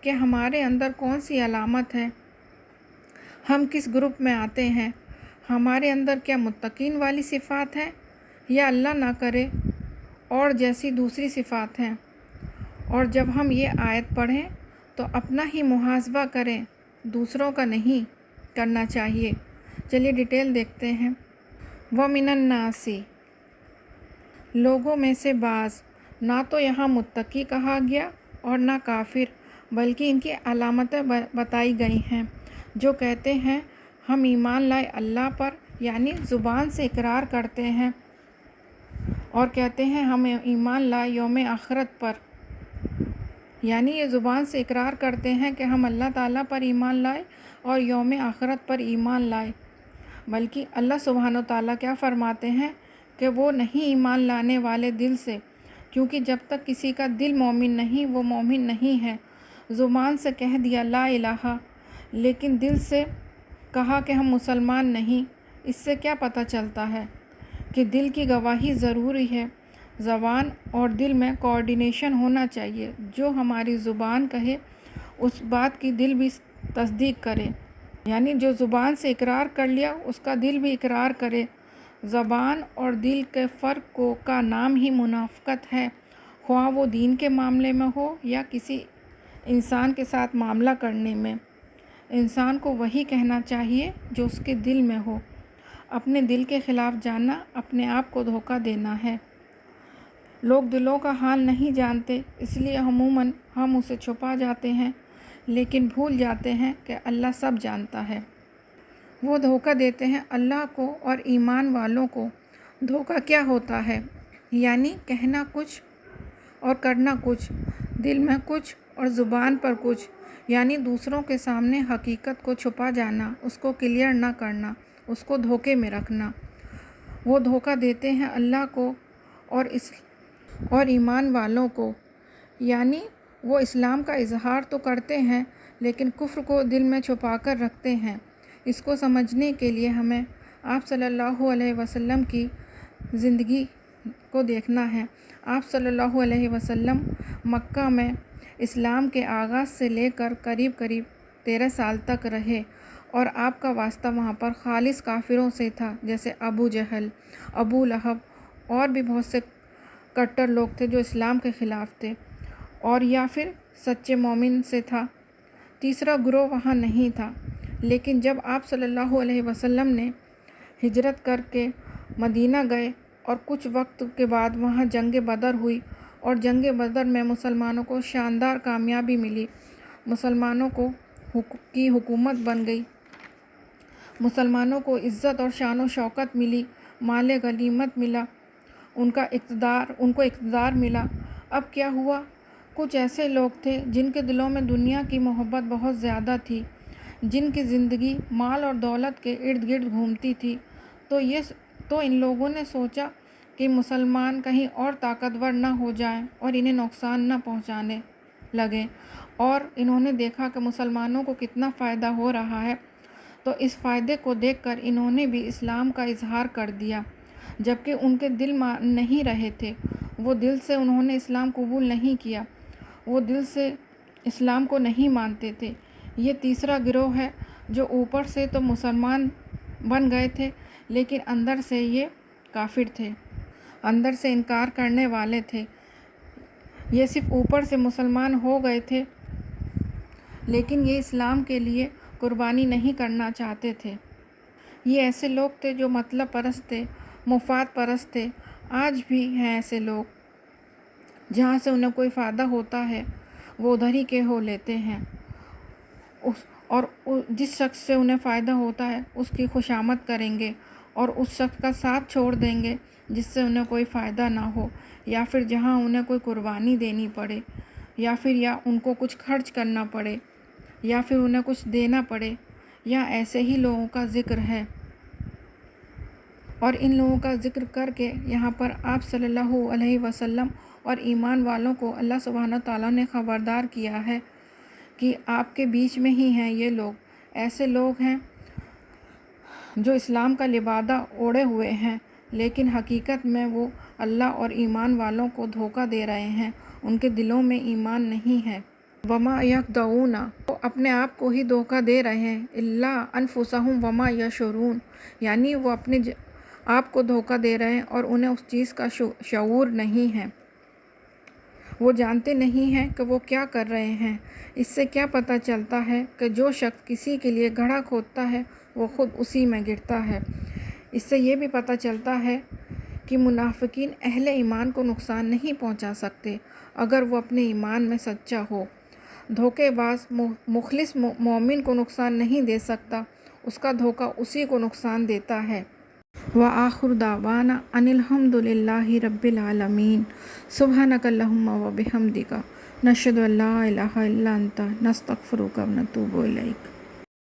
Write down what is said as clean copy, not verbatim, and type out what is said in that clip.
کہ ہمارے اندر کون سی علامت ہے، ہم کس گروپ میں آتے ہیں، ہمارے اندر کیا متقین والی صفات ہے یا اللہ نہ کرے اور جیسی دوسری صفات ہیں۔ اور جب ہم یہ آیت پڑھیں تو اپنا ہی محاسبہ کریں، دوسروں کا نہیں کرنا چاہیے۔ چلیے ڈیٹیل دیکھتے ہیں۔ وَمِنَ النَّاسِ، لوگوں میں سے بعض، نہ تو یہاں متقی کہا گیا اور نہ کافر، بلکہ ان کی علامتیں بتائی گئی ہیں، جو کہتے ہیں ہم ایمان لائے اللہ پر، یعنی زبان سے اقرار کرتے ہیں اور کہتے ہیں ہم ایمان لائے یوم آخرت پر، یعنی یہ زبان سے اقرار کرتے ہیں کہ ہم اللہ تعالیٰ پر ایمان لائے اور یوم آخرت پر ایمان لائے، بلکہ اللہ سبحانہ و تعالیٰ کیا فرماتے ہیں کہ وہ نہیں ایمان لانے والے دل سے، کیونکہ جب تک کسی کا دل مومن نہیں وہ مومن نہیں ہے۔ زبان سے کہہ دیا لا الہ، لیکن دل سے کہا کہ ہم مسلمان نہیں، اس سے کیا پتہ چلتا ہے کہ دل کی گواہی ضروری ہے۔ زبان اور دل میں کوارڈینیشن ہونا چاہیے، جو ہماری زبان کہے اس بات کی دل بھی تصدیق کرے، یعنی جو زبان سے اقرار کر لیا اس کا دل بھی اقرار کرے۔ زبان اور دل کے فرق کا نام ہی منافقت ہے، خواہ وہ دین کے معاملے میں ہو یا کسی انسان کے ساتھ معاملہ کرنے میں۔ انسان کو وہی کہنا چاہیے جو اس کے دل میں ہو۔ اپنے دل کے خلاف جاننا اپنے آپ کو دھوکہ دینا ہے۔ لوگ دلوں کا حال نہیں جانتے، اس لیے عموماً ہم اسے چھپا جاتے ہیں، لیکن بھول جاتے ہیں کہ اللہ سب جانتا ہے۔ وہ دھوکہ دیتے ہیں اللہ کو اور ایمان والوں کو۔ دھوکہ کیا ہوتا ہے؟ یعنی کہنا کچھ اور کرنا کچھ، دل میں کچھ اور زبان پر کچھ، یعنی دوسروں کے سامنے حقیقت کو چھپا جانا، اس کو کلیئر نہ کرنا، اس کو دھوکے میں رکھنا۔ وہ دھوکہ دیتے ہیں اللہ کو اور ایمان والوں کو، یعنی وہ اسلام کا اظہار تو کرتے ہیں لیکن کفر کو دل میں چھپا کر رکھتے ہیں۔ اس کو سمجھنے کے لیے ہمیں آپ صلی اللہ علیہ وسلم کی زندگی کو دیکھنا ہے۔ آپ صلی اللہ علیہ وسلم مکہ میں اسلام کے آغاز سے لے کر قریب 13 سال تک رہے، اور آپ کا واسطہ وہاں پر خالص کافروں سے تھا، جیسے ابو جہل، ابو لہب اور بھی بہت سے کٹر لوگ تھے جو اسلام کے خلاف تھے، اور یا پھر سچے مومن سے تھا۔ تیسرا گروہ وہاں نہیں تھا۔ لیکن جب آپ صلی اللہ علیہ وسلم نے ہجرت کر کے مدینہ گئے اور کچھ وقت کے بعد وہاں جنگ بدر ہوئی، اور جنگ بدر میں مسلمانوں کو شاندار کامیابی ملی، مسلمانوں کی حکومت بن گئی، مسلمانوں کو عزت اور شان و شوکت ملی، مال غنیمت ملا، ان کو اقتدار ملا۔ اب کیا ہوا؟ کچھ ایسے لوگ تھے جن کے دلوں میں دنیا کی محبت بہت زیادہ تھی، جن کی زندگی مال اور دولت کے ارد گرد گھومتی تھی، تو ان لوگوں نے سوچا کہ مسلمان کہیں اور طاقتور نہ ہو جائیں اور انہیں نقصان نہ پہنچانے لگیں، اور انہوں نے دیکھا کہ مسلمانوں کو کتنا فائدہ ہو رہا ہے، تو اس فائدے کو دیکھ کر انہوں نے بھی اسلام کا اظہار کر دیا، جبکہ ان کے دل نہیں رہے تھے، وہ دل سے انہوں نے اسلام قبول نہیں کیا، وہ دل سے اسلام کو نہیں مانتے تھے۔ یہ تیسرا گروہ ہے جو اوپر سے تو مسلمان بن گئے تھے لیکن اندر سے یہ کافر تھے، اندر سے انکار کرنے والے تھے۔ یہ صرف اوپر سے مسلمان ہو گئے تھے لیکن یہ اسلام کے لیے قربانی نہیں کرنا چاہتے تھے۔ یہ ایسے لوگ تھے جو مطلب پرست تھے، مفاد پرست تھے۔ آج بھی ہیں ایسے لوگ، جہاں سے انہیں کوئی فائدہ ہوتا ہے وہ ادھر ہی کے ہو لیتے ہیں، اور جس شخص سے انہیں فائدہ ہوتا ہے اس کی خوشامد کریں گے، اور اس شخص کا ساتھ چھوڑ دیں گے جس سے انہیں کوئی فائدہ نہ ہو، یا پھر جہاں انہیں کوئی قربانی دینی پڑے، یا ان کو کچھ خرچ کرنا پڑے، یا پھر انہیں کچھ دینا پڑے۔ یا ایسے ہی لوگوں کا ذکر ہے، اور ان لوگوں کا ذکر کر کے یہاں پر آپ صلی اللہ علیہ وسلم اور ایمان والوں کو اللہ سبحانہ تعالیٰ نے خبردار کیا ہے کہ آپ کے بیچ میں ہی ہیں یہ لوگ، ایسے لوگ ہیں جو اسلام کا لبادہ اوڑھے ہوئے ہیں لیکن حقیقت میں وہ اللہ اور ایمان والوں کو دھوکہ دے رہے ہیں، ان کے دلوں میں ایمان نہیں ہے۔ وما یخدعون، وہ اپنے آپ کو ہی دھوکہ دے رہے ہیں، الا انفسہم وما یشعرون، یعنی وہ اپنے آپ کو دھوکہ دے رہے ہیں اور انہیں اس چیز کا شعور نہیں ہے، وہ جانتے نہیں ہیں کہ وہ کیا کر رہے ہیں۔ اس سے کیا پتہ چلتا ہے کہ جو شخص کسی کے لیے گڑھا کھودتا ہے وہ خود اسی میں گرتا ہے۔ اس سے یہ بھی پتہ چلتا ہے کہ منافقین اہل ایمان کو نقصان نہیں پہنچا سکتے اگر وہ اپنے ایمان میں سچا ہو۔ دھوکے باز مخلص مومن کو نقصان نہیں دے سکتا، اس کا دھوکہ اسی کو نقصان دیتا ہے۔ وآخر دعوانا ان الحمد للہ رب العالمین، سبحانک اللہم و بحمدک، نشہد ان لا الہ الا انت، نستغفرک و نتوب الیک۔